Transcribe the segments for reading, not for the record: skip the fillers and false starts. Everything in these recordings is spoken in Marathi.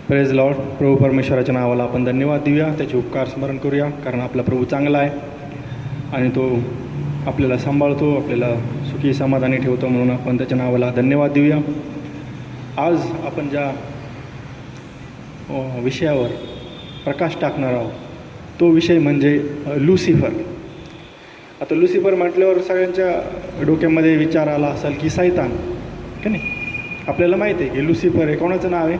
Praise Lord. प्रभू परमेश्वराच्या नावाला आपण धन्यवाद देऊया, त्याचे उपकार स्मरण करूया, कारण आपला प्रभू चांगला आहे आणि तो आपल्याला सांभाळतो, आपल्याला सुखी समाधानी ठेवतो, म्हणून आपण त्याच्या नावाला धन्यवाद देऊया. आज आपण ज्या विषयावर प्रकाश टाकणार आहोत तो विषय म्हणजे लुसिफर. आता लुसिफर म्हटल्यावर सगळ्यांच्या डोक्यामध्ये विचार आला असेल की सैतान, की नाही? आपल्याला माहिती आहे की लुसिफर हे कोणाचं नाव आहे?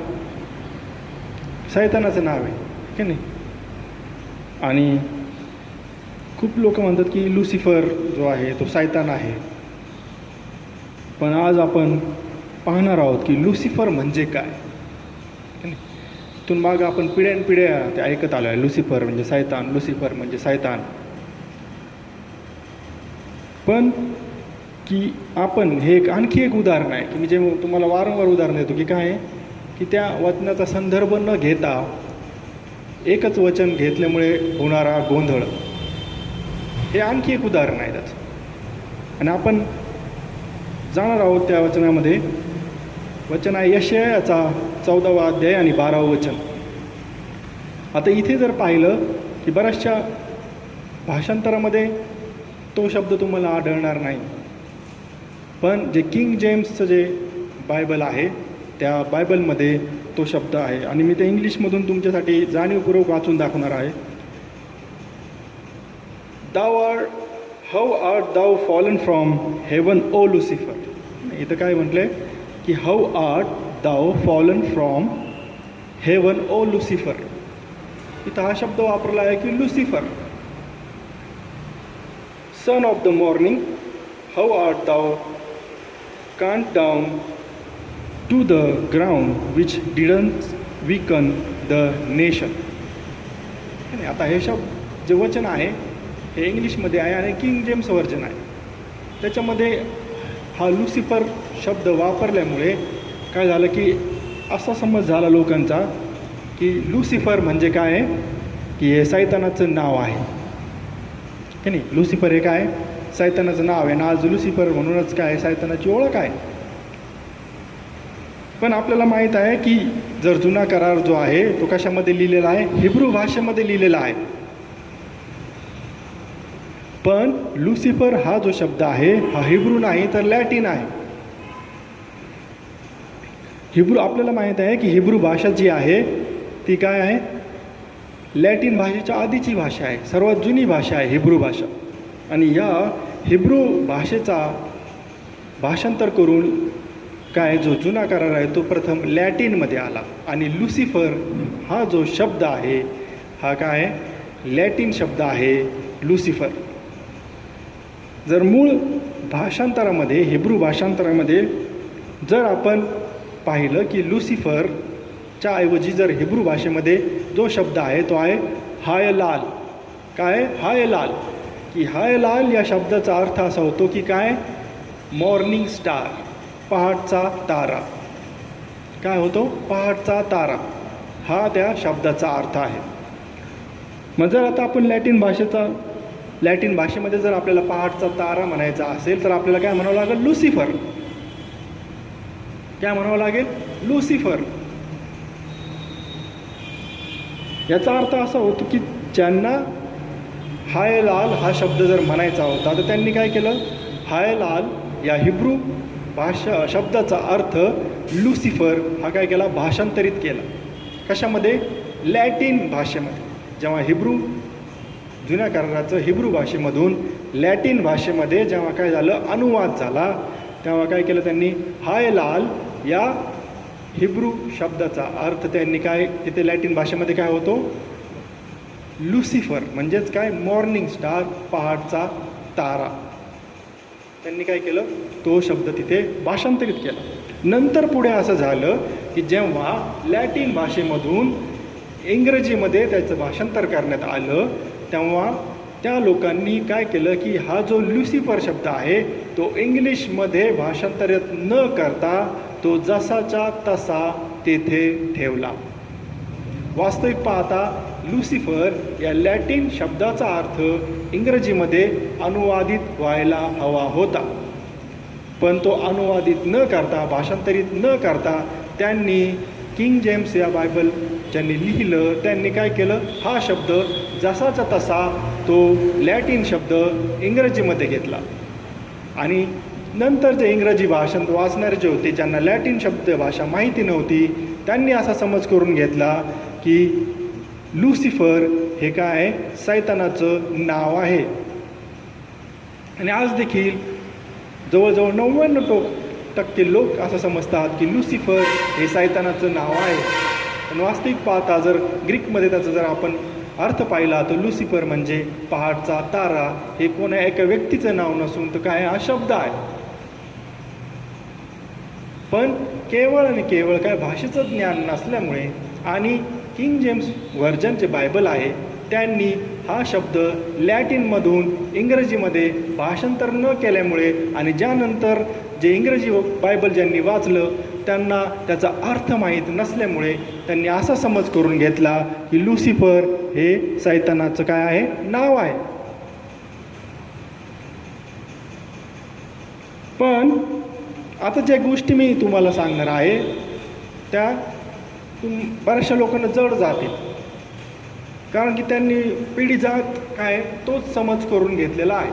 सैतानाचं नाव आहे, की नाही? आणि खूप लोक म्हणतात की लुसिफर जो आहे तो सैतान आहे. पण आज आपण पाहणार आहोत की लुसिफर म्हणजे काय, की नाही? इथून मागं आपण पिढ्यानपिढ्या ते ऐकत आलो आहे, लुसिफर म्हणजे सैतान, लुसिफर म्हणजे सैतान. पण की आपण हे आणखी एक उदाहरण आहे की मी जे तुम्हाला वारंवार उदाहरण देतो की काय आहे की त्या वचनाचा संदर्भ न घेता एकच वचन घेतल्यामुळे होणारा गोंधळ, हे आणखी एक उदाहरण आहे त्याचं. आणि आपण जाणार आहोत त्या वचनामध्ये. वचन आहे यशायाचा 14वा अध्याय आणि 12वं वचन. आता इथे जर पाहिलं की बऱ्याचशा भाषांतरामध्ये तो शब्द तुम्हाला आढळणार नाही, पण जे किंग जेम्सचं जे बायबल आहे त्या बायबलमध्ये तो शब्द आहे. आणि मी ते इंग्लिशमधून तुमच्यासाठी जाणीवपूर्वक वाचून दाखवणार आहे. How art thou fallen from heaven O Lucifer. इथं काय म्हटलंय की how art thou fallen from heaven O Lucifer. इथं हा शब्द वापरला आहे की Lucifer, son of the morning, how art thou cut down to the ground which didn't weaken the nation. आता हे शब्द जे वचन आहे हे इंग्लिशमध्ये आहे आणि किंग जेम्स व्हर्जन आहे. त्याच्यामध्ये हा लुसिफर शब्द वापरल्यामुळे काय झालं की असा समज झाला लोकांचा की लुसिफर म्हणजे काय आहे की हे सैतानाचं नाव आहे, की नाही? लुसिफर हे काय? सैतानाचं नाव आहे ना. आज लुसिफर म्हणूनच काय सैतानाची ओळख आहे. पण आपल्याला माहीत आहे की जर जुना करार जो आहे तो कशामध्ये लिहिलेला आहे? हिब्रू भाषेमध्ये लिहिलेला आहे. पण लुसिफर हा जो शब्द आहे हा हिब्रू नाही तर लॅटिन आहे. हिब्रू आपल्याला माहीत आहे की हिब्रू भाषा जी आहे ती काय आहे? लॅटिन भाषेच्या आधीची भाषा आहे, सर्वात जुनी भाषा आहे हिब्रू भाषा. आणि या हिब्रू भाषेचा भाषांतर करून काय जो जुना करार आहे तो प्रथम लॅटिनमध्ये आला. आणि लुसिफर हा जो शब्द आहे हा काय लॅटिन शब्द आहे लुसिफर. जर मूळ भाषांतरामध्ये हिब्रू भाषांतरामध्ये जर आपण पाहिलं की लुसिफरच्या ऐवजी जर हिब्रू भाषेमध्ये जो शब्द आहे तो आहे हायलाल. काय? हायलाल. की हायलाल या शब्दाचा अर्थ असा होतो की काय? मॉर्निंग स्टार, पहाटचा तारा. काय होतो? पहाटचा तारा हा त्या शब्दाचा अर्थ आहे. मग जर आता आपण लॅटिन भाषेमध्ये जर आपल्याला पहाटचा तारा म्हणायचा असेल तर आपल्याला काय म्हणावं लागेल? लुसिफर. काय म्हणावं लागेल? लुसिफर. याचा अर्थ असा होतो की ज्यांना हायलाल हा शब्द जर म्हणायचा होता तर त्यांनी काय केलं? हायलाल या हिब्रू भाषा शब्दाचा अर्थ लुसिफर हा काय केला? भाषांतरित केला. कशामध्ये? लॅटिन भाषेमध्ये. जेव्हा हिब्रू जुन्या कराराचं हिब्रू भाषेमधून लॅटिन भाषेमध्ये जेव्हा काय झालं अनुवाद झाला तेव्हा काय केलं त्यांनी? हायलाल या हिब्रू शब्दाचा अर्थ त्यांनी काय तिथे लॅटिन भाषेमध्ये काय होतो? लुसिफर म्हणजेच काय? मॉर्निंग स्टार, पहाटचा तारा. त्यांनी काय केलं? तो शब्द तिथे भाषांतरित केला. नंतर पुढे असं झालं की जेव्हा लॅटिन भाषेमधून इंग्रजीमध्ये त्याचं भाषांतर करण्यात आलं तेव्हा त्या लोकांनी काय केलं की हा जो लुसिफर शब्द आहे तो इंग्लिशमध्ये भाषांतरित न करता तो जसाच्या तसा तेथे ठेवला. वास्तविक पाहता लुसिफर या लॅटिन शब्दाचा अर्थ इंग्रजीमध्ये अनुवादित व्हायला हवा होता, पण तो अनुवादित न करता, भाषांतरित न करता त्यांनी किंग जेम्स या बायबल ज्यांनी लिहिलं त्यांनी काय केलं, हा शब्द जसाचा तसा तो लॅटिन शब्द इंग्रजीमध्ये घेतला आणि नंतर जे इंग्रजी भाषण वाचणारे जे होते ज्यांना लॅटिन शब्द भाषा माहिती नव्हती त्यांनी असा समज करून घेतला की लुसिफर हे काय सैतानाचं नाव आहे. आणि आज देखील जवळजवळ 99% लोक असं समजतात की लुसिफर हे सैतानाचं नाव आहे. पण वास्तविक पाहता जर ग्रीकमध्ये त्याचा जर आपण अर्थ पाहिला तर लुसिफर म्हणजे पहाटचा तारा हे कोणा एका व्यक्तीचं नाव नसून तर काय हा शब्द आहे. पण केवळ आणि केवळ काय भाषेचं ज्ञान नसल्यामुळे आणि किंग जेम्स व्हर्जन जे बायबल आहे त्यांनी हा शब्द लॅटिनमधून इंग्रजीमध्ये भाषांतर न केल्यामुळे आणि ज्यानंतर जे इंग्रजी बायबल ज्यांनी वाचलं त्यांना त्याचा अर्थ माहीत नसल्यामुळे त्यांनी असा समज करून घेतला की लुसिफर हे सैतानाचं काय आहे नाव आहे. पण आता ज्या गोष्टी मी तुम्हाला सांगणार आहे त्या बऱ्याचशा लोकांना जड जातील कारण की त्यांनी पिढी जात काय तोच समज करून घेतलेला आहे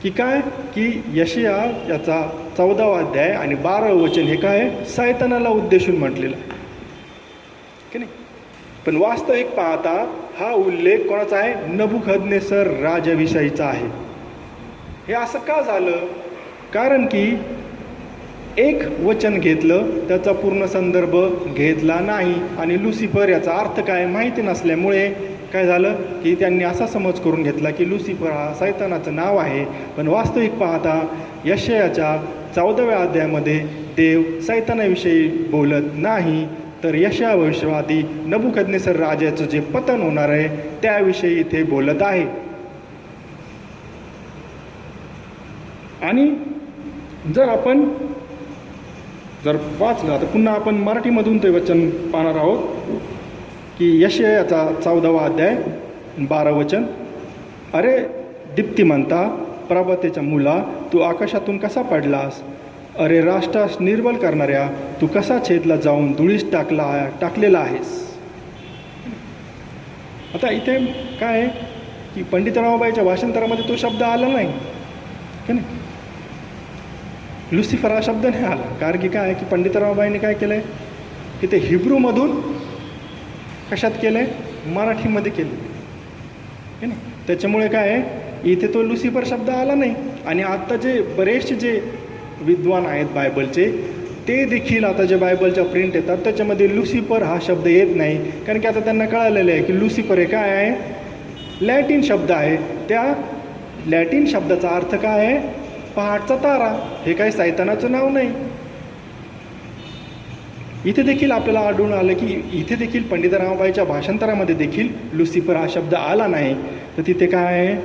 की काय की यशाया याचा 14वा अध्याय आणि 12वे वचन हे काय सैतानाला उद्देशून म्हटलेलं आहे की नाही. पण वास्तविक पाहता हा उल्लेख कोणाचा आहे, नबुकदनेस्सर राजाविषयीचा आहे. हे असं का झालं, कारण की एक वचन घेतलं त्याचा पूर्ण संदर्भ घेतला नाही आणि लुसिफर याचा अर्थ काय माहिती नसल्यामुळे काय झालं की त्यांनी असा समज करून घेतला की लुसिफर हा सैतानाचं नाव आहे. पण वास्तविक पाहता यशायाच्या 14व्या अध्यायामध्ये देव सैतानाविषयी बोलत नाही तर यशाया भविष्यवादी नबुकदनेस्सर राजाचं जे पतन होणार आहे त्याविषयी इथे बोलत आहे. आणि जर आपण वाचलं आता पुन्हा आपण मराठीमधून ते वचन पाहणार आहोत की यशायाचा 14वा अध्याय 12 वचन. अरे दीप्तिमंता प्रभातेच्या मुला तू आकाशातून कसा पडलास, अरे राष्ट्रास निर्बल करणाऱ्या तू कसा छेदला जाऊन धुळीस टाकलेला आहेस. आता इथे काय आहे की पंडित रामाबाईच्या भाषांतरामध्ये तो शब्द आला नाही की नाही, लुसिफर हा शब्द नाही आला. कारण की काय की पंडित रामाबाईने काय केलं आहे की ते हिब्रूमधून कशात केलं आहे, मराठीमध्ये केलं आहे ना. त्याच्यामुळे काय आहे इथे तो लुसिफर शब्द आला नाही. आणि आत्ता जे बरेचसे जे विद्वान आहेत बायबलचे ते देखील आता जे बायबलच्या प्रिंट येतात त्याच्यामध्ये लुसिफर हा शब्द येत नाही. कारण की आता त्यांना कळालेलं आहे की लुसिफर हे काय आहे, लॅटिन शब्द आहे. त्या लॅटिन शब्दाचा अर्थ काय आहे, पहाटचा तारा. हे काही सैतानाचं नाव नाही. इथे देखील आपल्याला आढळून आलं की इथे देखील पंडित रामाबाईच्या भाषांतरामध्ये देखील लुसिफर हा शब्द आला नाही. तर तिथे काय आहे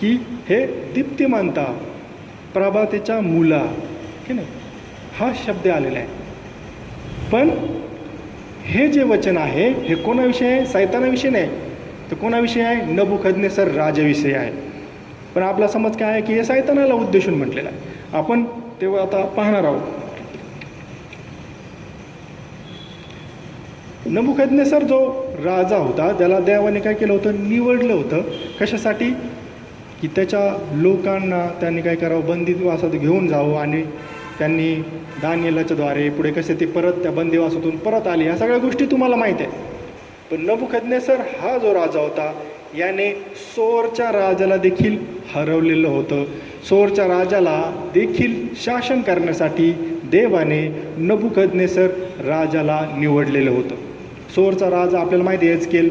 की हे दीप्तिमंता प्रभातेच्या मुला की नाही हा शब्द आलेला आहे. पण हे जे वचन आहे हे कोणाविषयी आहे, सैतानाविषयी नाही तर कोणाविषयी आहे, नबुकदनेस्सर राजाविषयी आहे. पण आपला समज काय आहे की हे सैतानाला उद्देशून म्हटलेलं आहे. आपण तेव्हा आता पाहणार आहोत. नबुकदनेस्सर जो राजा होता त्याला देवाने काय केलं होतं, निवडलं होतं. कशासाठी की त्याच्या लोकांना त्यांनी काय करावं, बंदिवासात घेऊन जावं आणि त्यांनी दानिएलाच्या द्वारे पुढे कसे ते परत त्या बंदिवासातून परत आले. ह्या सगळ्या गोष्टी तुम्हाला माहीत आहे. पण नबुकदनेस्सर हा जो राजा होता याने सोरच्या राजाला देखील हरवलेलं होतं. सोरच्या राजाला देखील शासन करण्यासाठी देवाने नबुकदनेस्सर राजाला निवडलेलं होतं. सोरचा राजा आपल्याला माहिती आहे, हेजकेल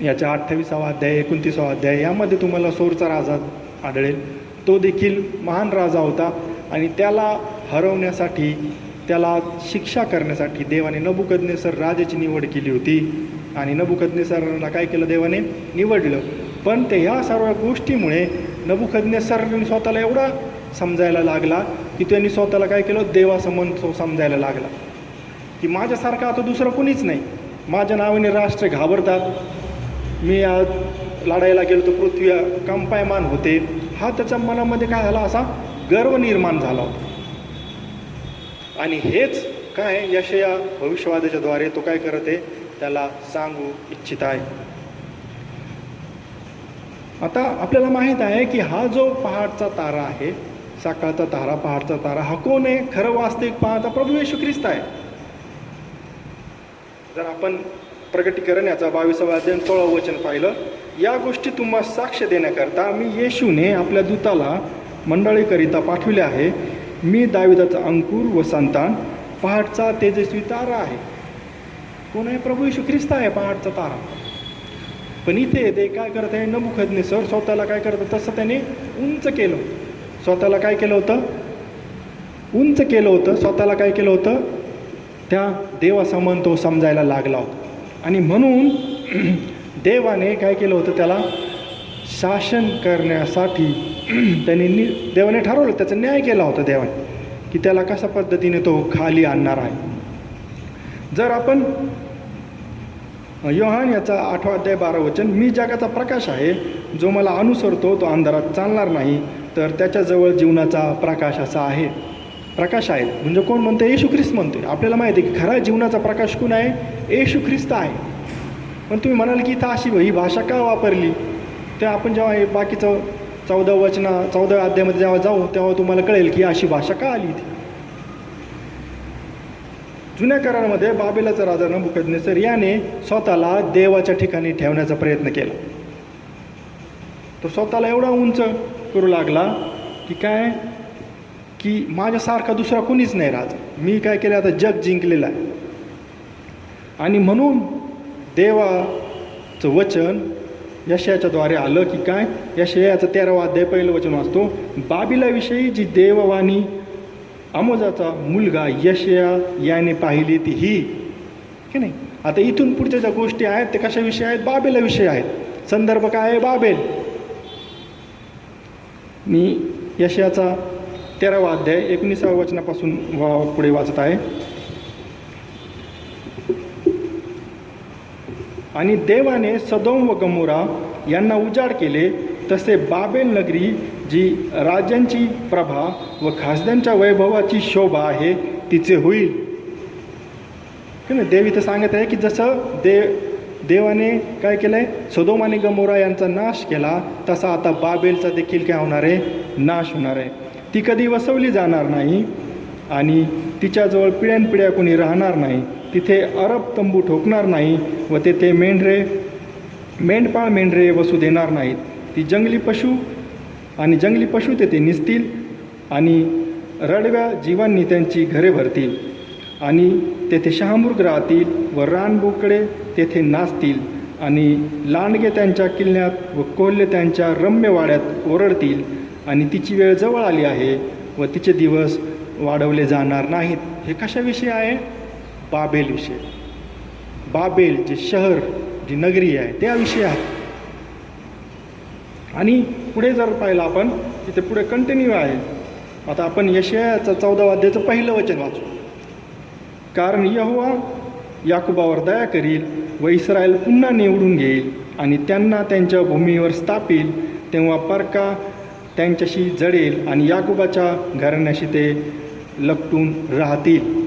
याच्या 28वा अध्याय 29वा अध्याय यामध्ये तुम्हाला सोरचा राजा आढळेल. तो देखील महान राजा होता आणि त्याला हरवण्यासाठी त्याला शिक्षा करण्यासाठी देवाने नबुकदनेस्सर राजाची निवड केली होती. आणि नबुकदनेस्सरला काय केलं, देवाने निवडलं. पण ते ह्या सर्व गोष्टीमुळे नबुकदनेस्सरने स्वतःला एवढा समजायला लागला की त्यांनी स्वतःला काय केलं, देवासमन समजायला लागला की माझ्यासारखं आता दुसरं कोणीच नाही. माझ्या नावाने राष्ट्र घाबरतात. मी आज लढायला गेलो तर पृथ्वी कंपायमान होते. हा त्याच्या मनामध्ये काय झाला, असा गर्व निर्माण झाला होता. आणि हेच काय यशया भविष्यवादाच्या द्वारे तो काय करत आहे, त्याला सांगू इच्छित आहे. आता आपल्याला माहीत आहे की हा जो पहाडचा तारा आहे, सकाळचा तारा, पहाडचा तारा, हा कोण आहे? खरं वास्तविक पाहता प्रभू येशू ख्रिस्त आहे. जर आपण प्रकटीकरण याचा 22वा अध्याय 16वे वचन पाहिलं, या गोष्टी तुम्हाला साक्ष देण्याकरता मी येशूने आपल्या दूताला मंडळीकरिता पाठविले आहे. मी दाविदाचा अंकुर व संतान, पहाडचा तेजस्वी तारा आहे. कोण आहे? प्रभू येशू ख्रिस्त आहे, पहाडचा तारा. पण इथे ते काय करत आहे, नबुकदनेस्सर स्वतःला काय करत, तसं त्याने उंच केलं. स्वतःला काय केलं होतं? उंच केलं होतं. स्वतःला काय केलं होतं? त्या देवासमान तो समजायला लागला होता. आणि म्हणून देवाने काय केलं होतं, त्याला शासन करण्यासाठी देवाने ठरवलं, त्याचा न्याय केला होता देवाने, की त्याला कशा पद्धतीने तो खाली आणणार आहे. जर आपण योहान याचा 8वा अध्याय 12 वचन, मी जगाचा प्रकाश आहे, जो मला अनुसरतो तो अंधारात चालणार नाही, तर त्याच्याजवळ जीवनाचा प्रकाश असा आहे. प्रकाश आहे म्हणजे कोण म्हणते? येशू ख्रिस्त म्हणतोय. आपल्याला माहिती आहे की खरा जीवनाचा प्रकाश कोण आहे? येशू ख्रिस्त आहे. पण तुम्ही म्हणाल की इथं अशी ही भाषा का वापरली? ते आपण जेव्हा हे बाकीचं 14व्या अध्यायामध्ये जेव्हा जाऊ तेव्हा तुम्हाला कळेल की अशी भाषा का आली इथे. जुन्या करारामध्ये बाबेलाचा राजा नबुकदनेस्सर याने स्वतःला देवाच्या ठिकाणी ठेवण्याचा प्रयत्न केला. तो स्वतःला एवढा उंच करू लागला की काय, की माझ्यासारखा दुसरा कोणीच नाही राजा. मी काय केलं, आता जग जिंकलेलं आहे. आणि म्हणून देवाचं वचन यशयाच्या द्वारे आलं की काय, यशयाचं 13वा अध्याय 1 वचन वाचतो, बाबिलाविषयी जी देववाणी आमोजाचा मुलगा यशया याने पाहिली ती ही, की नाही. आता इथून पुढच्या ज्या गोष्टी आहेत ते कशाविषयी आहेत? बाबेलाविषयी आहेत. संदर्भ काय आहे? बाबेल. मी यशयाचा 13वा अध्याय 19व्या वचनापासून पुढे वाचत आहे. आणि देवाने सदोम व गमोरा यांना उजाड केले, तसे बाबेल नगरी जी राजांची प्रभा व खासदांच्या वैभवाची शोभा आहे तिचे होईल. की नाही, देव इथं सांगत आहे की जसं देवाने काय केलं आहे, सदोम आणि गमोरा यांचा नाश केला, तसा आता बाबेलचा देखील काय होणार आहे? नाश होणार आहे. ती कधी वसवली जाणार नाही आणि तिच्याजवळ पिढ्यानपिढ्या कोणी राहणार नाही. तिथे अरब तंबू ठोकणार नाही व तेथे मेंढपाळ मेंढरे वसू देणार नाहीत. ती जंगली पशु तेथे निसतील आणि रडव्या जीवांनी त्यांची घरे भरतील. आणि तेथे शहामृग राहतील व रानबोकडे तेथे नाचतील. आणि लांडगे त्यांच्या किल्ल्यात व कोल्हे त्यांच्या रम्य वाड्यात ओरडतील. आणि तिची वेळ जवळ आली आहे व तिचे दिवस वाढवले जाणार नाहीत. हे कशाविषयी आहे? बाबेलविषयी. बाबेल जे शहर, जी नगरी आहे त्याविषयी आहे. आणि पुढे जर पाहिलं आपण, तिथे पुढे कंटिन्यू आहे. आता आपण यशयाचा 14वा अध्यायाचं 1 वचन वाचू. कारण यहोवा याकोबावर दया करील व इस्रायल पुन्हा निवडून घेईल आणि त्यांना त्यांच्या भूमीवर स्थापील. तेव्हा परका त्यांच्याशी जडेल आणि याकोबाच्या घराण्याशी ते लपटून राहतील.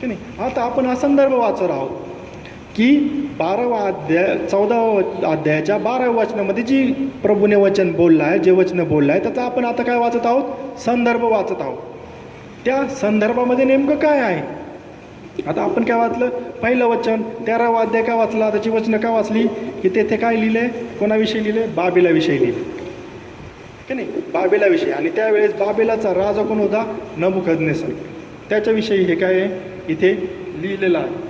की नाही. आता आपण हा संदर्भ वाचत आहोत की 14व्या अध्यायाच्या 12व्या वचनामध्ये जी प्रभूने वचन बोललं आहे, जे वचन बोललं आहे, त्याचा आपण आता काय वाचत आहोत? संदर्भ वाचत आहोत. त्या संदर्भामध्ये नेमकं काय आहे? आता आपण काय वाचलं? 1 वचन 13वा अध्याय काय वाचला? त्याची वचनं काय वाचली की तेथे काय लिहिले? कोणाविषयी लिहिले? बाबेलाविषयी लिहिले, की नाही. बाबेलाविषयी. आणि त्यावेळेस बाबेलाचा राजा कोण होता? नबुकदनेस्सर. त्याच्याविषयी हे काय आहे इथे लिहिलेलं आहे.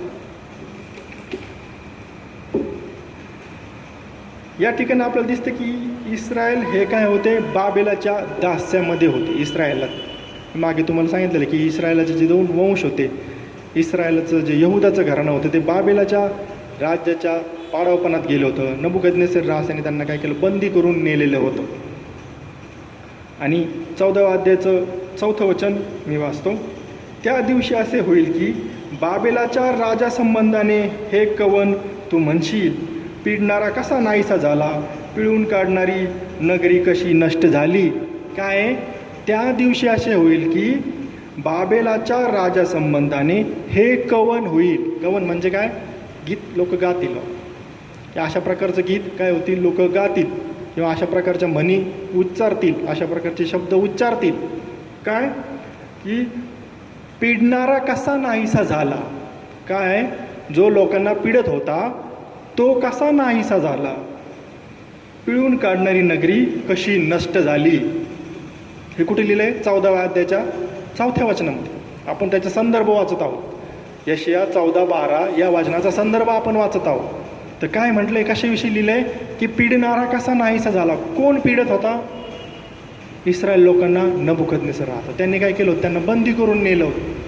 या ठिकाणी आपल्याला दिसतं की इस्रायल हे काय होते? बाबेलाच्या दास्यामध्ये होते. इस्रायलला मागे तुम्हाला सांगितलेलं की इस्रायलाचे जे 2 वंश होते, इस्रायलाचं जे यहुदाचं घराणं होतं ते बाबेलाच्या राज्याच्या पाडावपणात गेलं होतं. नबुकदनेस्सर राजाने त्यांना काय केलं? बंदी करून नेलेलं होतं. आणि 14व्या अध्यायाचं 4थं वचन मी वाचतो. त्या दिवशी असे होईल की बाबेलाच्या राजासंबंधाने हे कवन तू म्हणशील, पिडणारा कसा नाहीसा झाला, पिळून काढणारी नगरी कशी नष्ट झाली. काय? त्या दिवशी असे होईल की बाबेलाच्या राजा संबंधाने हे कवन होईल. कवन म्हणजे काय? गीत लोक गातील. अशा प्रकारचं गीत काय होतील? लोक गातील किंवा अशा प्रकारच्या म्हणी उच्चारतील, अशा प्रकारचे शब्द उच्चारतील. काय की पिडणारा कसा नाहीसा झाला. काय? जो लोकांना पिडत होता तो कसा नाहीसा झाला. पिळून काढणारी नगरी कशी नष्ट झाली. हे कुठे लिहिलं आहे? 14व्या अध्यायाच्या 4थ्या वचनामध्ये. आपण त्याचा संदर्भ वाचत आहोत. यशाया 14:12 या वचनाचा संदर्भ आपण वाचत आहोत. तर काय म्हटलंय? कशाविषयी लिहिलंय? की पिडणारा कसा नाहीसा झाला. कोण पिडत होता? इस्रायल लोकांना नबुकदनेसर राहता. त्यांनी काय केलं? त्यांना बंदी करून नेलं होतं.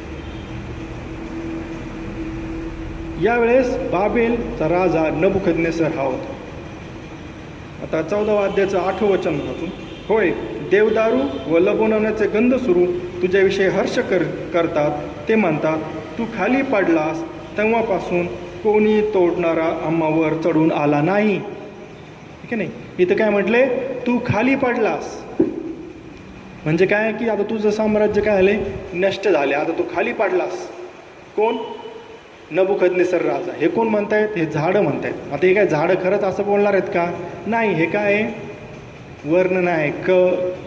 यावेळेस बाबेलचा राजा नबुकदनेसर हा होता. आता 14व्या अध्यायाचं 8वं वचन वाचून. होय, देवदारू व लबोनवण्याचे गंध सुरू तुझ्याविषयी हर्ष करतात. ते म्हणतात, तू खाली पडलास तेव्हापासून कोणी तोडणारा आम्हावर चढून आला नाही. ठीक आहे नाही? इथं काय म्हटले? तू खाली पडलास म्हणजे काय? की आता तुझं साम्राज्य काय झाले? नष्ट झाले. आता तू खाली पडलास. कोण? नबुकदनेसर राजा. हे कोण म्हणतायत? हे झाडं म्हणतायत. आता हे काय झाडं खरंच असं बोलणार आहेत का? नाही. हे काय आहे? वर्णन आहे,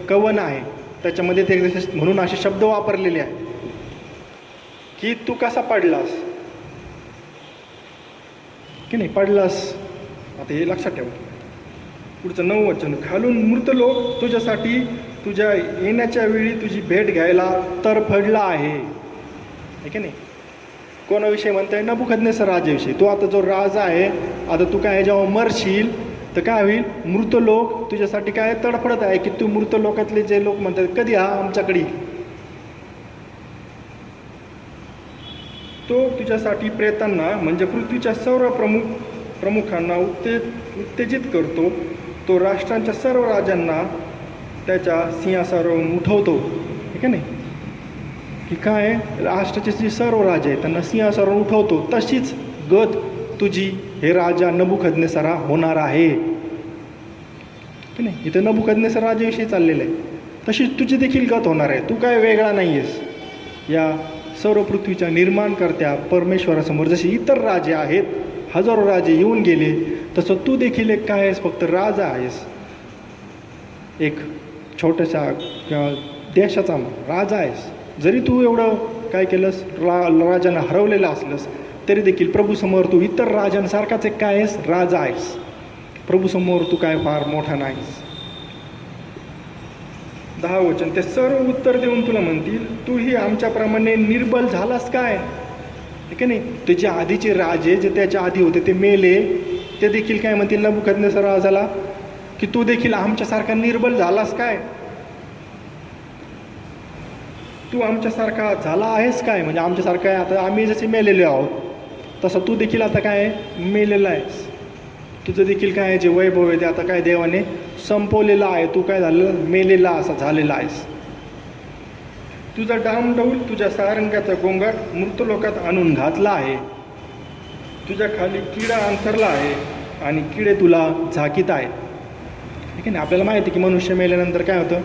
कवन आहे. त्याच्यामध्ये ते म्हणून असे शब्द वापरलेले आहेत की तू कसा पडलास की नाही पडलास. आता हे लक्षात ठेवा. पुढचं 9वं वचन. खालून मृत लोक तुझ्यासाठी तुझ्या येण्याच्या वेळी तुझी भेट घ्यायला तरफडला आहे. ठीक आहे नाही? कोणाविषयी म्हणताय? नबुकदनेसर राजाविषयी. तो आता जो राजा आहे, आता तू काय जेव्हा मरशील तर काय होईल? मृत लोक तुझ्यासाठी काय तडफडत आहे की तू मृत लोकातले जे लोक म्हणतात कधी हा आमच्याकडे. तो तुझ्यासाठी प्रेतांना म्हणजे पृथ्वीच्या सर्व प्रमुखांना उत्तेजित करतो. तो राष्ट्रांच्या सर्व राजांना त्याच्या सिंहासनावरून उठवतो. ठीक आहे नाही? की काय? राष्ट्राचे जे सर्व राजे आहेत त्यांना सिंहासनावरून उठवतो. तशीच गत तुझी हे राजा नबुकदनेसर होणार आहे. की नाही? इथं नबुकदनेसर राजाविषयी चाललेलं आहे. तशीच तुझी देखील गत होणार आहे. तू काय वेगळा नाही आहेस. या सर्व पृथ्वीच्या निर्माणकर्त्या परमेश्वरासमोर जसे इतर राजे आहेत, हजारो राजे येऊन गेले, तसं तू देखील एक काय आहेस? फक्त राजा आहेस. एक छोट्याशा देशाचा राजा आहेस. जरी तू एवढं काय केलंस? राजांना हरवलेलं असलंस तरी देखील प्रभूसमोर तू इतर राजांसारखाच एक काय आहेस? राजा आहेस. प्रभूसमोर तू काय फार मोठा नाहीस. 10वं वचन. ते सर्व उत्तर देऊन तुला म्हणतील, तूही आमच्याप्रमाणे निर्बल झालास काय. ठीक आहे नाही? ते जे आधीचे राजे जे त्याच्या आधी होते ते मेले, ते देखील काय म्हणतील नबुकदनेसर राजाला की तू देखील आमच्यासारखा निर्बल झालास काय. तू आमच्यासारखा झाला आहेस काय. म्हणजे आमच्यासारखा आहे. आता आम्ही जसे मेलेले आहोत तसं तू देखील आता काय मेलेला आहेस. तुझं देखील काय जे वैभव आहे ते आता काय देवाने संपवलेलं आहे. तू काय झालं? मेलेला असा झालेला आहेस. तुझा डामडौल तुझ्या सारंगाचा गोंगाट मृत लोकात आणून घातला आहे. तुझ्या खाली किडा अंथरला आहे आणि किडे तुला झाकीत आहेत. ठीक आहे ना? आपल्याला माहिती आहे की मनुष्य मेल्यानंतर काय होतं?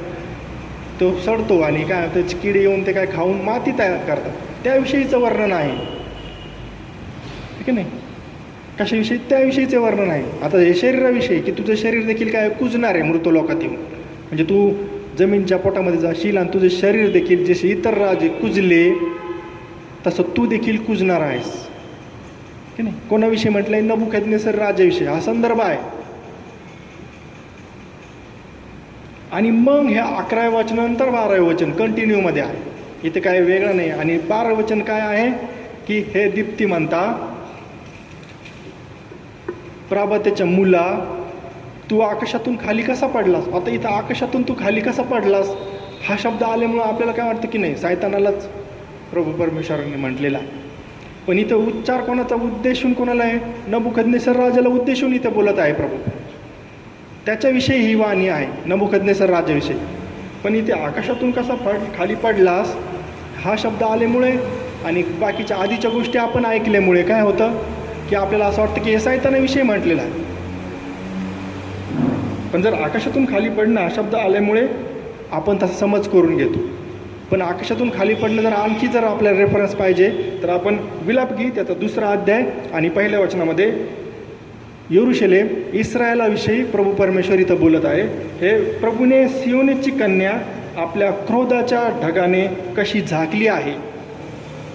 तो सडतो आणि काय होतं? किडे येऊन ते काय खाऊन माती तयार करतात. त्याविषयीचं वर्णन आहे. ठीक आहे नाही? कशाविषयी? त्याविषयीचे वर्णन आहे. आता हे शरीराविषयी की तुझं शरीर देखील काय कुजणार आहे मृत लोकात येऊन. म्हणजे तू जमीनच्या पोटामध्ये जाशील आणि तुझं शरीर देखील जसे इतर राजे कुजले तसं तू देखील कुजणार आहेस. की नाही? कोणाविषयी म्हटलंय? नबुकदनेसर राजाविषयी हा संदर्भ आहे. आणि मग ह्या 11व्या वचनानंतर 12व्या वचन कंटिन्यूमध्ये आहे. इथे काय वेगळं नाही. आणि 12व्ं वचन काय आहे की हे दीप्तिमंता प्राबत्याच्या मुला तू आकाशातून खाली कसा पडलास. आता इथं आकाशातून तू खाली कसा पडलास हा शब्द आल्यामुळं आपल्याला काय वाटतं की नाही सैतानालाच प्रभू परमेश्वरांनी म्हटलेला आहे. पण इथं उच्चार कोणाचा उद्देशून कोणाला आहे? नबुकदनेसर राजाला उद्देशून इथं बोलत आहे प्रभू. त्याच्याविषयी ही वाणी आहे नबुकदनेसर राजाविषयी. पण इथे आकाशातून कसा खाली पडलास हा शब्द आल्यामुळे आणि बाकीच्या आधीच्या गोष्टी आपण ऐकल्यामुळे काय होतं की आपल्याला असं वाटतं की हे सैतानाविषयी म्हटलेला आहे. पण जर आकाशातून खाली पडणं हा शब्द आल्यामुळे आपण तसा समज करून घेतो. पण आकाशातून खाली पडणं जर आणखी जर आपल्याला रेफरन्स पाहिजे तर आपण विलापगीत त्याचा 2रा अध्याय आणि 1ल्या वचनामध्ये यरूशलेम इस्रायलाविषयी प्रभू परमेश्वर इथं बोलत आहे. हे प्रभूने सियोनीची कन्या आपल्या क्रोधाच्या ढगाने कशी झाकली आहे,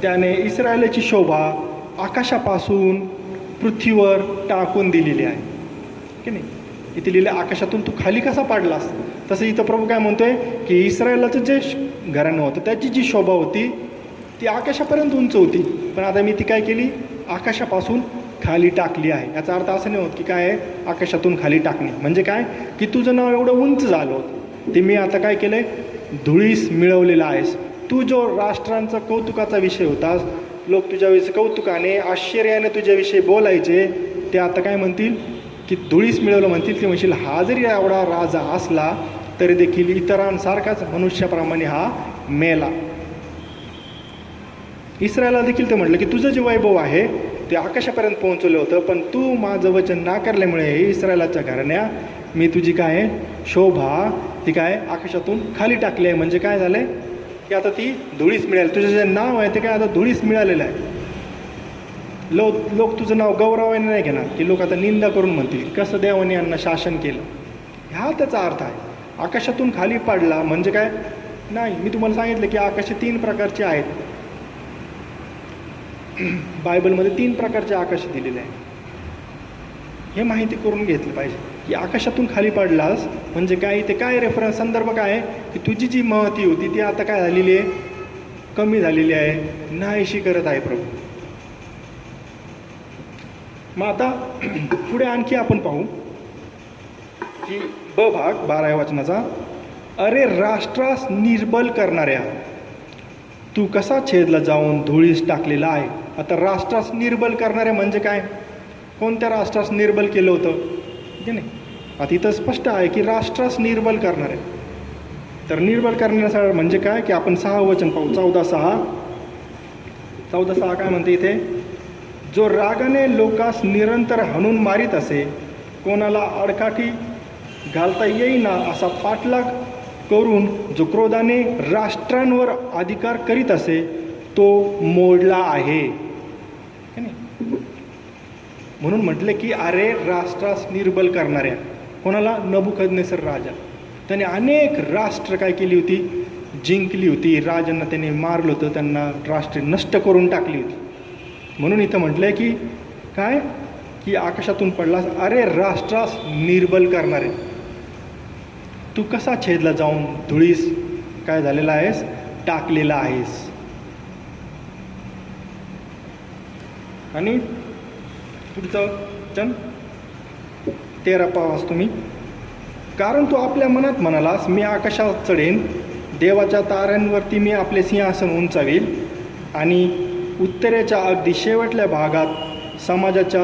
त्याने इस्रायलाची शोभा आकाशापासून पृथ्वीवर टाकून दिलेली आहे. की नाही, इथे लिहिलं आकाशातून तू खाली कसा पाडलास. तसं इथं प्रभू काय म्हणतोय की इस्रायलाचं जे घराणं होतं त्याची जी शोभा होती ती आकाशापर्यंत उंच होती, पण आता मी ती काय केली, आकाशापासून खाली टाकली आहे. याचा अर्थ असं नाही होत की काय आहे आकाशातून खाली टाकणे म्हणजे काय की तुझं नाव एवढं उंच झालं होतं ते मी आता काय केलं आहे, धुळीस मिळवलेलं आहेस. तू जो राष्ट्रांचा कौतुकाचा विषय होतास, लोक तुझ्याविषयी कौतुकाने आश्चर्याने तुझ्याविषयी बोलायचे, ते आता काय म्हणतील की धुळीस मिळवलं म्हणतील. ते म्हणशील हा जरी एवढा राजा असला तरी देखील इतरांसारखाच मनुष्याप्रमाणे हा मेला. इस्रायला देखील ते म्हटलं की तुझं जे वैभव आहे ते आकाशापर्यंत पोहोचवलं होतं, पण तू माझं वचन नाकारल्यामुळे इस्रायलाच्या घराण्या मी तुझी काय शोभा ती काय आकाशातून खाली टाकली आहे. म्हणजे काय झालं आहे की आता ती धुळीस मिळाली. तुझं जे नाव आहे ते काय आता धुळीस मिळालेलं आहे. लोक तुझं नाव गौरवाने नाही घेणार की लोक आता निंदा करून म्हणतील कसं देवाने यांना शासन केलं. हा त्याचा अर्थ आहे. आकाशातून खाली पाडला म्हणजे काय नाही. मी तुम्हाला सांगितलं की आकाशे 3 प्रकारचे आहेत. बायबलमध्ये 3 प्रकारचे आकाश दिलेले आहे. हे माहिती करून घेतलं पाहिजे की आकाशातून खाली पडलास म्हणजे काय, ते काय रेफरन्स संदर्भ काय आहे की तुझी जी महती होती ती आता काय झालेली आहे, कमी झालेली आहे, नाहीशी करत आहे प्रभू. मग आता पुढे आणखी आपण पाहू की ब भाग 12व्या वचनाचा, अरे राष्ट्रास निर्बल करणाऱ्या तू कसा छेदला जाऊन धुळीस टाकलेला आहे. आता राष्ट्रास निर्बल करणारे म्हणजे काय, कोणत्या राष्ट्रास निर्बल केलं होतं की नाही. आता इथं स्पष्ट आहे की राष्ट्रास निर्बल करणारे. तर निर्बल करण्यासाठी म्हणजे काय की आपण 6 वचन पाहू. 14:6 काय म्हणते इथे, जो रागाने लोकास निरंतर हाणून मारित असे, कोणाला आडकाठी घालता येईना असा पाठलाग करून जो क्रोधाने राष्ट्रांवर अधिकार करीत असे तो मोडला आहे. म्हणून म्हटलं की अरे राष्ट्रास निर्बल करणाऱ्या कोणाला, नबुकदनेसर राजा. त्याने अनेक राष्ट्र काय केली होती, जिंकली होती. राजांना त्याने मारलं होतं, त्यांना राष्ट्र नष्ट करून टाकली होती. म्हणून इथं म्हटलंय की काय की आकाशातून पडलास, अरे राष्ट्रास निर्बल करणारे तू कसा छेदला जाऊन धुळीस काय झालेला आहेस, टाकलेला आहेस. आणि पुढचं वचन 13 पाहास तुम्ही, कारण तू आपल्या मनात म्हणालास मी आकाशात चढेन, देवाच्या ताऱ्यांवरती मी आपले सिंहासन उंचावील आणि उत्तरेच्या अगदी शेवटल्या भागात समाजाच्या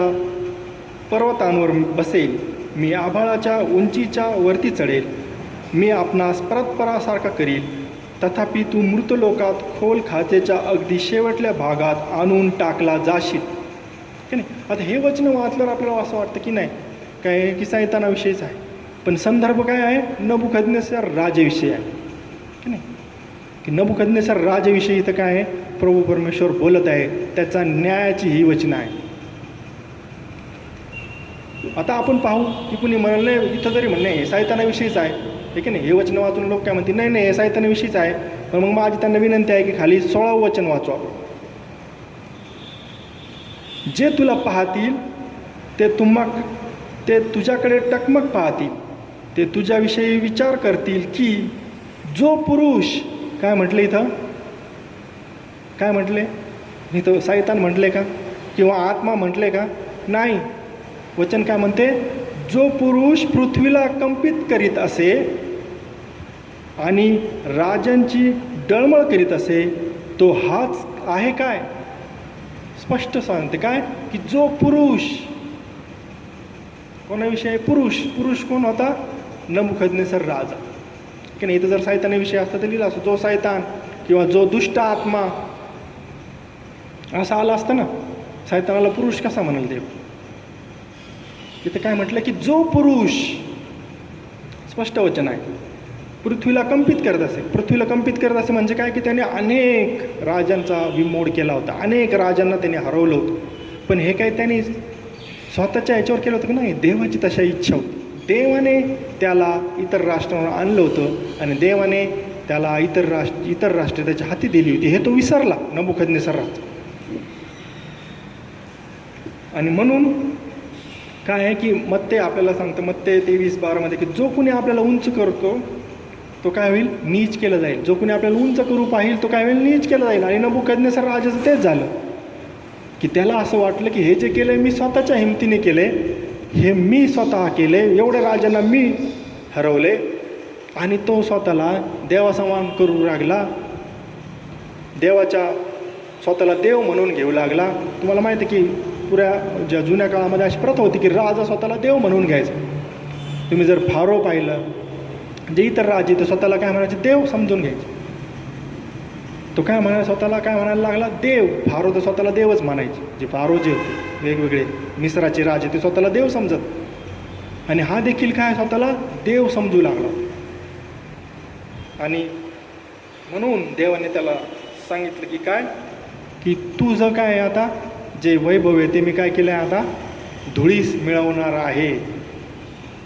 पर्वतांवर बसेल. मी आभाळाच्या उंचीच्या वरती चढेल, मी आपणास परस्परासारखा करील. तथापि तू मृतलोकात खोल खाचेच्या अगदी शेवटल्या भागात आणून टाकला जाशील. की नाही. आता हे वचन वाचल्यावर आपल्याला असं वाटतं की नाही काय की सैतानाविषयीच आहे, पण संदर्भ काय आहे, नबुकदनेसर राजाविषयी आहे. की नाही की नबुकदनेसर राजाविषयी इथं काय आहे, प्रभू परमेश्वर बोलत आहे, त्याचा न्यायाची ही वचनं आहे. आता आपण पाहू की कुणी म्हणले इथं जरी म्हणणे हे सैतानाविषयीच आहे, ठीक आहे नाही. हे वचन वाचून लोक काय म्हणतील, नाही नाही हे सैतानाविषयीच आहे. पण मग माझी त्यांना विनंती आहे की खाली 16 वचन वाचवा. जे तुला पाहतील ते तुझ्याकडे टकमक पाहतील, ते तुझ्याविषयी विचार करतील की जो पुरुष, काय म्हटलं इथं, काय म्हटले इथं, सैतान म्हटले का किंवा आत्मा म्हटले का, नाही. वचन काय म्हणते, जो पुरुष पृथ्वीला कंपित करीत असे आणि राजांची डळमळ करीत असे तो हाच आहे. काय स्पष्ट सांगते काय की जो पुरुष, कोणाविषयी, पुरुष कोण होता, नबुकदनेसर राजा. की नाही. इथं जर सैतानाविषयी असतं तर लिहिलं असं जो सैतान किंवा जो दुष्ट आत्मा असं आलं असतं ना. सैतानाला पुरुष कसा म्हणाल देव. इथं काय म्हटलं की जो पुरुष, स्पष्ट वचन आहे. पृथ्वीला कंपित करत असे. पृथ्वीला कंपित करत असे म्हणजे काय, की त्याने अनेक राजांचा विमोड केला होता, अनेक राजांना त्याने हरवलं होतं. पण हे काय त्यांनी स्वतःच्या ह्याच्यावर केलं होतं की नाही, देवाची तशा इच्छा होती. देवाने त्याला इतर राष्ट्रावर आणलं होतं आणि देवाने त्याला इतर राष्ट्र त्याच्या हाती दिली होती. हे तो विसरला नबुकदनेस्सर राजा. आणि म्हणून काय आहे की मत्ते आपल्याला सांगतं, मत्ते 23:12 की जो कुणी आपल्याला उंच करतो तो काय होईल, नीच केलं जाईल. जो कुणी आपल्याला उंच करू पाहिल तो काय होईल, नीच केलं जाईल. आणि नबुकदनेस्सर राजाचं तेच झालं की त्याला असं वाटलं की हे जे केलं मी स्वतःच्या हिमतीने केले, हे मी स्वतः केले, एवढ्या राजांना मी हरवले. आणि तो स्वतःला देवासमान करू लागला, देवाच्या स्वतःला देव म्हणून घेऊ लागला. तुम्हाला माहिती आहे की पुऱ्या ज्या जुन्या काळामध्ये अशी प्रथा होती की राजा स्वतःला देव म्हणून घ्यायचा. तुम्ही जर फारो पाहिलं, जे इतर राजे ते स्वतःला काय म्हणायचे, देव समजून घ्यायचे. तो काय म्हणायला, स्वतःला काय म्हणायला लागला, देव. फारो तर स्वतःला देवच म्हणायचे. जे फारो जे होते वेगवेगळे मिस्राचे राजे ते स्वतःला देव समजत, आणि हा देखील काय स्वतःला देव समजू लागला. आणि म्हणून देवाने त्याला सांगितलं की काय, की तुझं काय आता जे वैभव आहे ते मी काय केलं आहे, आता धुळीस मिळवणार आहे.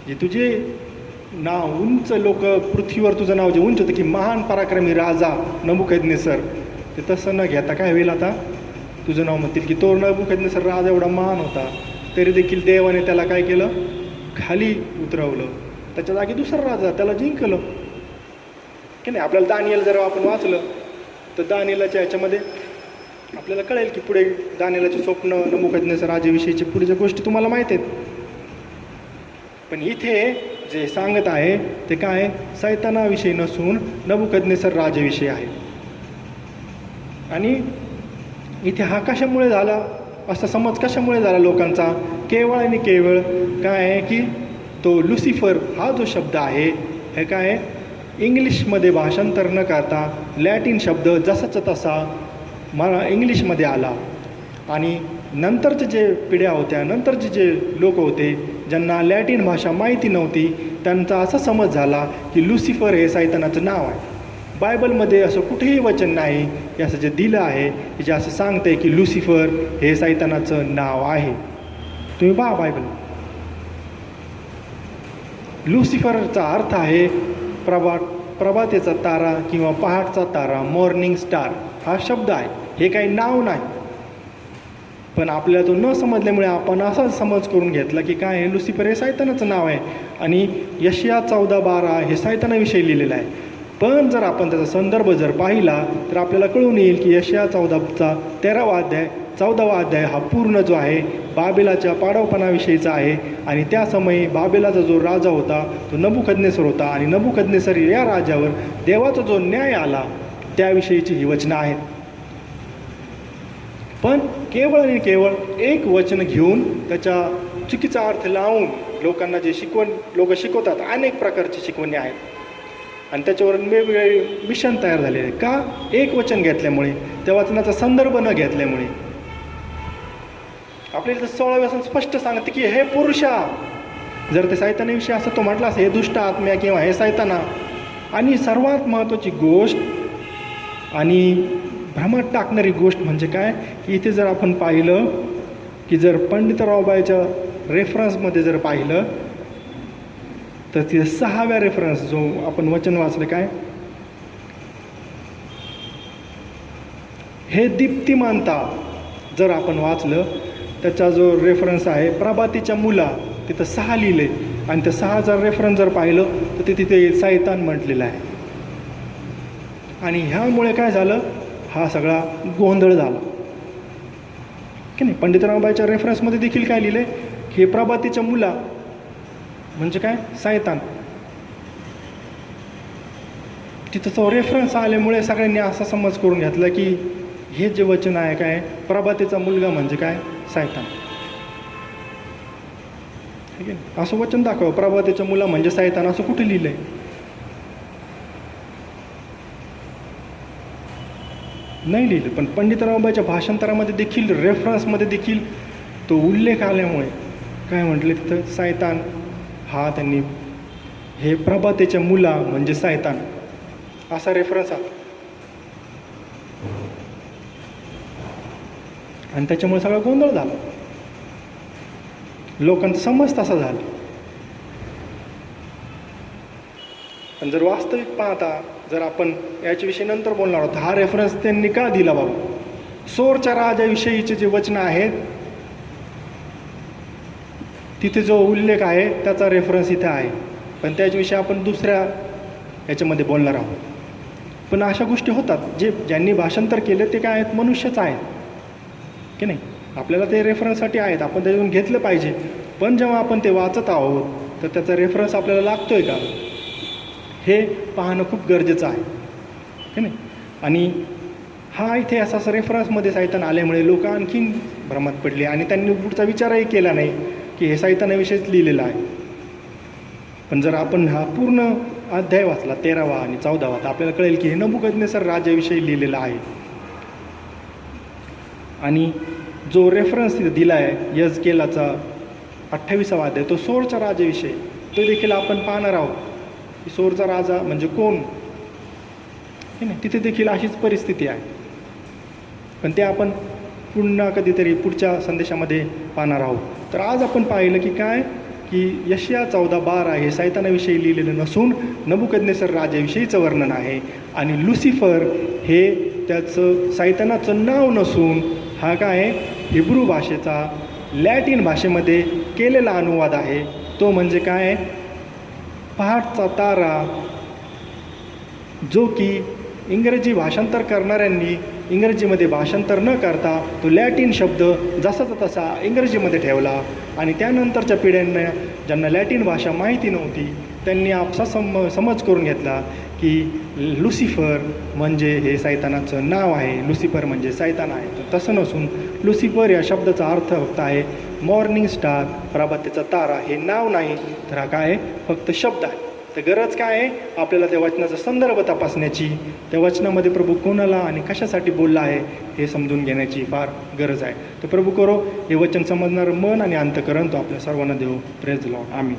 जे तुझे नाव उंच, लोक पृथ्वीवर तुझं नाव जे उंच होतं की महान पराक्रमी राजा नबुकदनेस्सर, ते तसं न घेता काय होईल, आता तुझं नाव म्हणतील की तो नबुकदनेस्सर राजा एवढा महान होता, तरी देखील देवाने त्याला काय केलं, खाली उतरवलं. त्याच्या जागी दुसरा राजा त्याला जिंकलं की नाही. आपल्याला दानिएल जर आपण वाचलं तर दानिएलाच्या ह्याच्यामध्ये आपल्याला कळेल की पुढे दानिएलाचे स्वप्न, नबुकदनेस्सर राजाविषयीची पुढच्या गोष्टी तुम्हाला माहीत आहेत. पण इथे जे सांगत आहे ते काय, सैतानाविषयी नसून नबुकदनेस्सर राजाविषयी आहे. आणि इथे हा कशामुळे झाला, असा समज कशामुळे झाला लोकांचा, केवळ आणि केवळ काय आहे की तो लुसिफर हा जो शब्द आहे, हे काय आहे, इंग्लिशमध्ये भाषांतर न करता लॅटिन शब्द जसाचा तसा मला इंग्लिशमध्ये आला. आणि नंतरचे जे पिढ्या होत्या, नंतरचे जे लोक होते ज्यांना लॅटिन भाषा माहिती नव्हती, त्यांचा असा समज झाला की लुसिफर हे सैतानाचं नाव आहे. बायबलमध्ये असं कुठेही वचन नाही की असं जे दिलं आहे की जे असं सांगते की लुसिफर हे सैतानाचं नाव आहे. तुम्ही पहा बायबल, लुसिफरचा अर्थ आहे प्रभातेचा तारा किंवा पहाटचा तारा, मॉर्निंग स्टार हा शब्द आहे. हे काही नाव नाही. पण आपल्याला तो न समजल्यामुळे आपण असा समज करून घेतला की काय, लुसिफर हे सैतानाचं नाव आहे आणि यशया 14:12 हे सैतानाविषयी लिहिलेलं आहे. पण जर आपण त्याचा संदर्भ जर पाहिला तर आपल्याला कळून येईल की यशया 14चा 13वा अध्याय 14वा अध्याय हा पूर्ण जो आहे बाबेलाच्या पाडवपणाविषयीचा आहे. आणि त्या समयी बाबेलाचा जो राजा होता तो नबुकदनेस्सर होता, आणि नबुकदनेस्सर या राजावर देवाचा जो न्याय आला त्याविषयीची ही वचनं आहेत. पण केवळ आणि केवळ एक वचन घेऊन त्याचा चुकीचा अर्थ लावून लोकांना जे लोक शिकवतात, अनेक प्रकारची शिकवणी आहेत आणि त्याच्यावरून वेगवेगळे मिशन तयार झालेले आहे. का? एक वचन घेतल्यामुळे, त्या वचनाचा संदर्भ न घेतल्यामुळे. आपल्याला 16व्या वचन स्पष्ट सांगते की हे पुरुषा, जर ते सैतानाविषयी असं तो म्हटला असं, हे दुष्ट आत्म्या किंवा हे सैताना. आणि सर्वात महत्त्वाची गोष्ट आणि भ्रमात टाकणारी गोष्ट म्हणजे काय, की इथे जर आपण पाहिलं की जर पंडितरावबाईच्या रेफरन्समध्ये जर पाहिलं तर ते 6व्या रेफरन्स जो आपण वचन वाचलं काय, हे दीप्तिमानता जर आपण वाचलं त्याचा जो रेफरन्स आहे प्रभातीच्या मुला, तिथं 6 लिहिले. आणि त्या 6चा रेफरन्स जर पाहिलं तर ते तिथे सैतान म्हटलेलं आहे. आणि ह्यामुळे काय झालं, हा सगळा गोंधळ झाला की नाही. पंडितरावबाईच्या रेफरन्समध्ये देखील काय लिहिले की प्रभातीच्या मुला म्हणजे काय, सैतान. तिथं तो रेफरन्स आल्यामुळे सगळ्यांनी असा समज करून घेतला की हे जे वचन आहे काय, प्रभातीचा मुलगा म्हणजे काय, सैतान. ठीक आहे, असं वचन दाखव, प्रभातीच्या मुला म्हणजे सैतान, असं कुठे लिहिलंय? नाही लिहिलं. पण पंडितरावबाईच्या भाषांतरामध्ये देखील, रेफरन्समध्ये देखील तो उल्लेख आल्यामुळे काय म्हटले तिथं, सैतान हा त्यांनी हे प्रभातेच्या मुला म्हणजे सैतान, असा रेफरन्स आहे. आणि त्याच्यामुळे सगळा गोंधळ झाला, लोकांचा समज तसा झाला. पण जर वास्तविक पाहता, जर आपण याच्याविषयी नंतर बोलणार आहोत, हा रेफरन्स त्यांनी का दिला बाबा? सोरच्या राजाविषयीचे जे वचनं आहेत तिथे जो उल्लेख आहे त्याचा रेफरन्स इथे आहे, पण त्याच्याविषयी आपण दुसऱ्या याच्यामध्ये बोलणार आहोत. पण अशा गोष्टी होतात, ज्यांनी भाषांतर केले ते काय आहेत? मनुष्यच आहेत की नाही. आपल्याला ते रेफरन्ससाठी आहेत, आपण त्याच्यातून घेतलं पाहिजे. पण जेव्हा आपण ते वाचत आहोत तर त्याचा रेफरन्स आपल्याला लागतोय का, हे पाहणं खूप गरजेचं आहे की नाही. आणि हा इथे असा रेफरन्समध्ये सैतान आल्यामुळे लोक आणखीन भ्रमात पडले आणि त्यांनी पुढचा विचारही केला नाही की हे सैतानाविषयीच लिहिलेलं आहे. पण जर आपण हा पूर्ण अध्याय वाचला 13वा आणि 14वा, तर आपल्याला कळेल की हे नबुकदनेस्सर राजाविषयी लिहिलेलं आहे. आणि जो रेफरन्स तिथे दिला आहे यजकेलाचा 28वा अध्याय, तो सोरच्या राजाविषयी, तो देखील आपण पाहणार आहोत की सोरचा राजा म्हणजे कोण की नाही. तिथे देखील अशीच परिस्थिती आहे, पण ते आपण पुन्हा कधीतरी पुढच्या संदेशामध्ये पाहणार आहोत. तर आज आपण पाहिलं की काय, की यशया 14:12 हे सैतानाविषयी लिहिलेलं नसून नबुकदनेस्सर राजाविषयीचं वर्णन आहे. आणि लुसिफर हे त्याचं सैतानाचं नाव नसून हा काय हिब्रू भाषेचा लॅटिन भाषेमध्ये केलेला अनुवाद आहे. तो म्हणजे काय, पहाटचा तारा, जो की इंग्रजी भाषांतर करणाऱ्यांनी इंग्रजीमध्ये भाषांतर न करता तो लॅटिन शब्द जसाचा तसा इंग्रजीमध्ये ठेवला. आणि त्यानंतरच्या पिढ्यांना, ज्यांना लॅटिन भाषा माहिती नव्हती, त्यांनी आपसा समज करून घेतला की लुसिफर म्हणजे हे सैतानाचं नाव आहे, लुसिफर म्हणजे सैतान आहे. तर तसं नसून लुसिफर या शब्दाचा अर्थ फक्त आहे मॉर्निंग स्टार, प्रभातेचा तारा. हे नाव नाही, तर हा काय फक्त शब्द आहे. तर गरज काय आहे, आपल्याला त्या वचनाचा संदर्भ तपासण्याची, त्या वचनामध्ये प्रभू कोणाला आणि कशासाठी बोलला आहे हे समजून घेण्याची फार गरज आहे. तर प्रभू करो हे वचन समजणारं मन आणि अंतःकरण तो आपल्या सर्वांना देऊ. Praise Lord. आमीन.